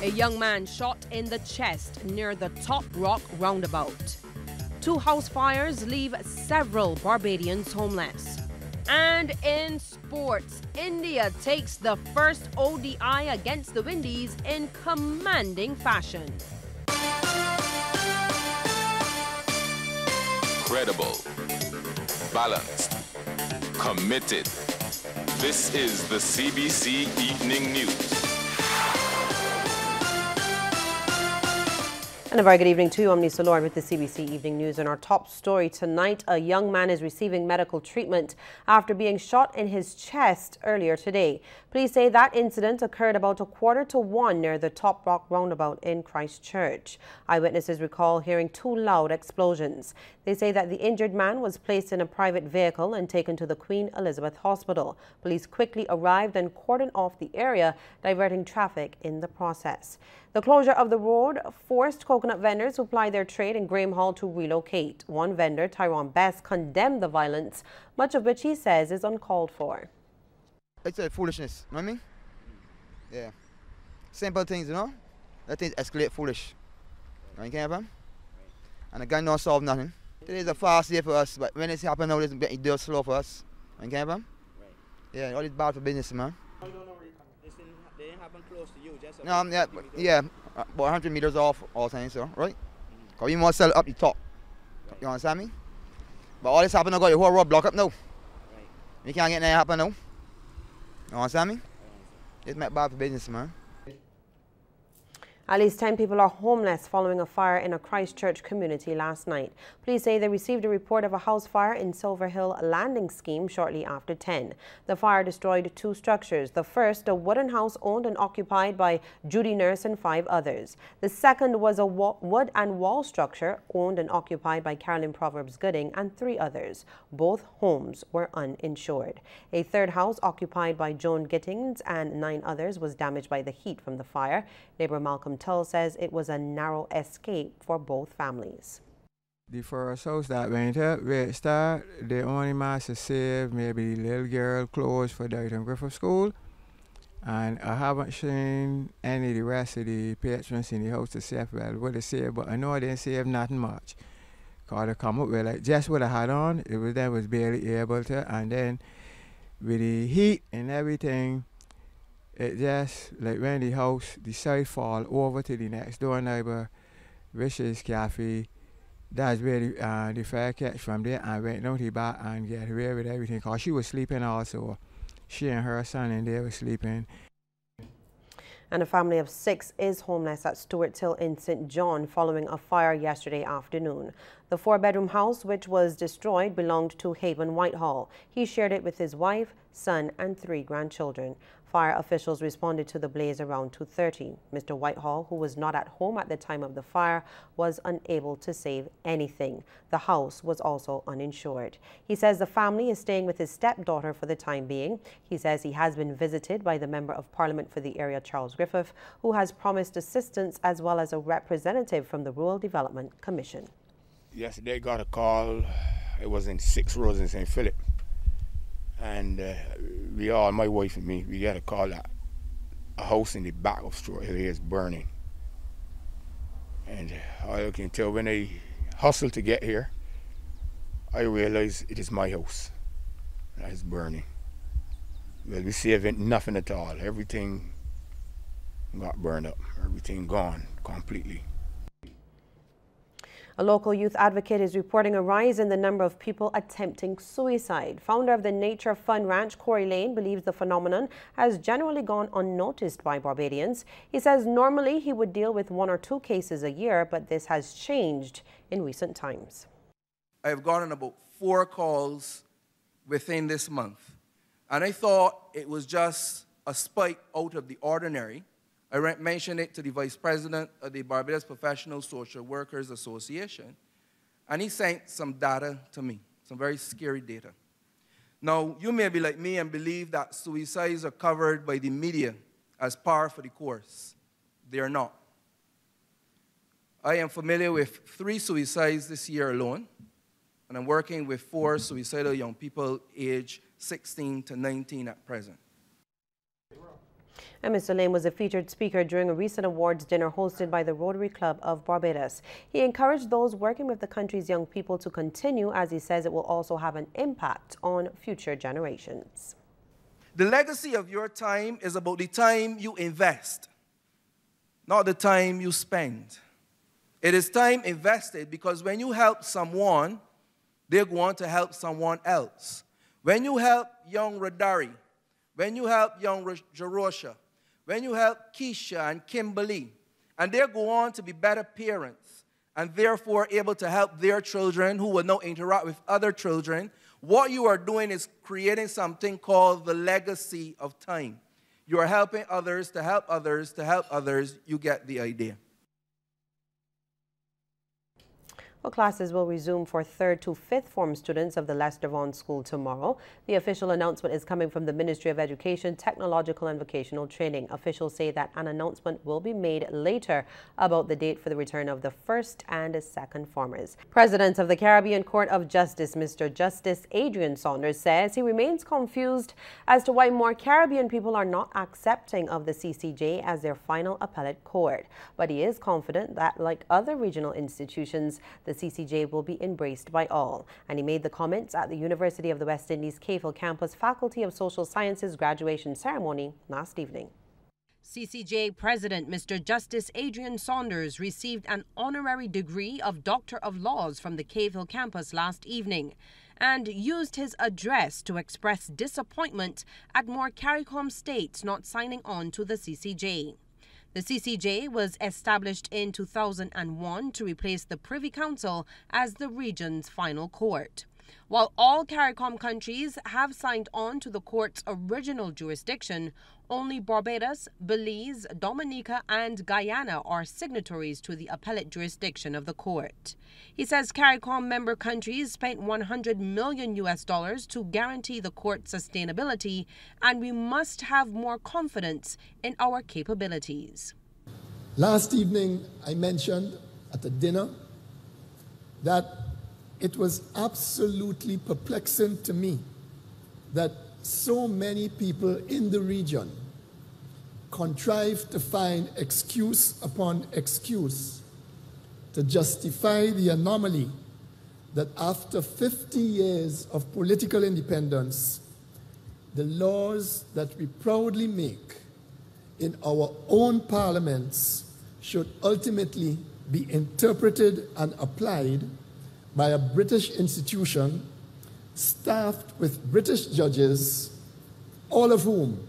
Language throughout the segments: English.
A young man shot in the chest near the Top Rock roundabout. 2 house fires leave several Barbadians homeless. And in sports, India takes the first ODI against the Windies in commanding fashion. Credible, balanced, committed. This is the CBC Evening News. And a very good evening to you. I'm Lisa Lauren with the CBC Evening News. And our top story tonight, a young man is receiving medical treatment after being shot in his chest earlier today. Police say that incident occurred about 1:45 near the Top Rock roundabout in Christchurch. Eyewitnesses recall hearing 2 loud explosions. They say that the injured man was placed in a private vehicle and taken to the Queen Elizabeth Hospital. Police quickly arrived and cordoned off the area, diverting traffic in the process. The closure of the road forced coconut vendors who ply their trade in Graham Hall to relocate. One vendor, Tyrone Best, condemned the violence, much of which he says is uncalled for. It's a foolishness, you know what I mean? Yeah. Simple things, you know? That things escalate foolish. You can't have them? And the gun don't solve nothing. Today is a fast day for us, but when it's happening now, it's does slow for us. You can't have them? Yeah, all it's bad for business, man. I don't know where you come. They didn't happen close to you, just about 100 meters off all the time, so, right? Because we want to sell it up the top. Right. You understand me? But all this happening, got the whole road blocked up now. Right. You can't get nothing happen now. You understand me? It's not bad for business, man. At least 10 people are homeless following a fire in a Christchurch community last night. Police say they received a report of a house fire in Silver Hill Landing Scheme shortly after 10. The fire destroyed 2 structures. The first, a wooden house owned and occupied by Judy Nurse and 5 others. The second was a wood and wall structure owned and occupied by Carolyn Proverbs Gooding and 3 others. Both homes were uninsured. A third house occupied by Joan Gittings and 9 others was damaged by the heat from the fire. Neighbor Malcolm Tull says it was a narrow escape for both families. The first house that went up, the only master saved maybe little girl clothes for Dayton Griffith School. And I haven't seen any of the rest of the patrons in the house to save what they saved, but I know they didn't save nothing much. Because they come up with like just what I had on, they was barely able to, and then with the heat and everything, it just, like when the house, the side fall over to the next door neighbor, Richard's Cafe. That's where the fire catch from there and went down to the back and get away with everything. Because she was sleeping also. She and her son and they were sleeping. And a family of 6 is homeless at Stuart Hill in St. John following a fire yesterday afternoon. The 4-bedroom house, which was destroyed, belonged to Haven Whitehall. He shared it with his wife, son, and 3 grandchildren. Fire officials responded to the blaze around 2:30. Mr. Whitehall, who was not at home at the time of the fire, was unable to save anything. The house was also uninsured. He says the family is staying with his stepdaughter for the time being. He says he has been visited by the Member of Parliament for the area, Charles Griffith, who has promised assistance, as well as a representative from the Rural Development Commission. Yesterday got a call. It was in 6 Roads in St. Philip. And my wife and me, we got a call that a house in the back of Stuart Hill is burning. And all I can tell, when I hustle to get here, I realize it is my house that is burning. Well, we saved nothing at all. Everything got burned up. Everything gone completely. A local youth advocate is reporting a rise in the number of people attempting suicide. Founder of the Nature Fun Ranch, Corey Lane, believes the phenomenon has generally gone unnoticed by Barbadians. He says normally he would deal with 1 or 2 cases a year, but this has changed in recent times. I've gotten about 4 calls within this month, and I thought it was just a spike out of the ordinary. I mentioned it to the Vice President of the Barbados Professional Social Workers Association, and he sent some data to me, some very scary data. Now, you may be like me and believe that suicides are covered by the media as par for the course. They are not. I am familiar with 3 suicides this year alone, and I'm working with 4 suicidal young people aged 16 to 19 at present. And Mr. Lane was a featured speaker during a recent awards dinner hosted by the Rotary Club of Barbados. He encouraged those working with the country's young people to continue, as he says it will also have an impact on future generations. The legacy of your time is about the time you invest, not the time you spend. It is time invested because when you help someone, they're going to help someone else. When you help young Radari, when you help young Jerosha, when you help Keisha and Kimberly, and they're going to be better parents and therefore able to help their children who will now interact with other children, what you are doing is creating something called the legacy of time. You are helping others to help others to help others. You get the idea. Well, classes will resume for 3rd to 5th form students of the Lester Vaughan School tomorrow. The official announcement is coming from the Ministry of Education, Technological and Vocational Training. Officials say that an announcement will be made later about the date for the return of the 1st and 2nd formers. President of the Caribbean Court of Justice, Mr. Justice Adrian Saunders, says he remains confused as to why more Caribbean people are not accepting of the CCJ as their final appellate court. But he is confident that, like other regional institutions, the CCJ will be embraced by all. And he made the comments at the University of the West Indies Cave Hill campus Faculty of Social Sciences graduation ceremony last evening. CCJ President Mr. Justice Adrian Saunders received an honorary degree of Doctor of Laws from the Cave Hill campus last evening and used his address to express disappointment at more CARICOM states not signing on to the CCJ. The CCJ was established in 2001 to replace the Privy Council as the region's final court. While all CARICOM countries have signed on to the court's original jurisdiction, only Barbados, Belize, Dominica and Guyana are signatories to the appellate jurisdiction of the court. He says CARICOM member countries spent $100 million to guarantee the court's sustainability, and we must have more confidence in our capabilities. Last evening, I mentioned at a dinner that it was absolutely perplexing to me that so many people in the region contrive to find excuse upon excuse to justify the anomaly that after 50 years of political independence, the laws that we proudly make in our own parliaments should ultimately be interpreted and applied by a British institution staffed with British judges, all of whom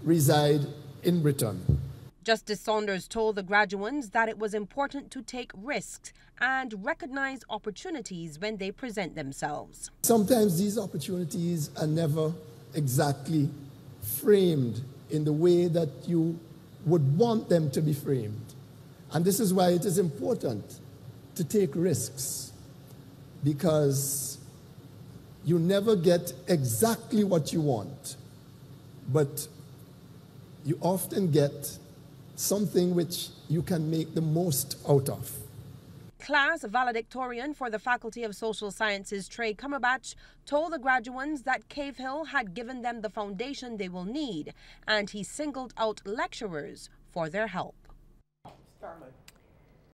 reside in Britain. Justice Saunders told the graduands that it was important to take risks and recognize opportunities when they present themselves. Sometimes these opportunities are never exactly framed in the way that you would want them to be framed. And this is why it is important to take risks, because you never get exactly what you want, but you often get something which you can make the most out of. Class valedictorian for the Faculty of Social Sciences, Trey Cumberbatch, told the graduands that Cave Hill had given them the foundation they will need, and he singled out lecturers for their help. Start my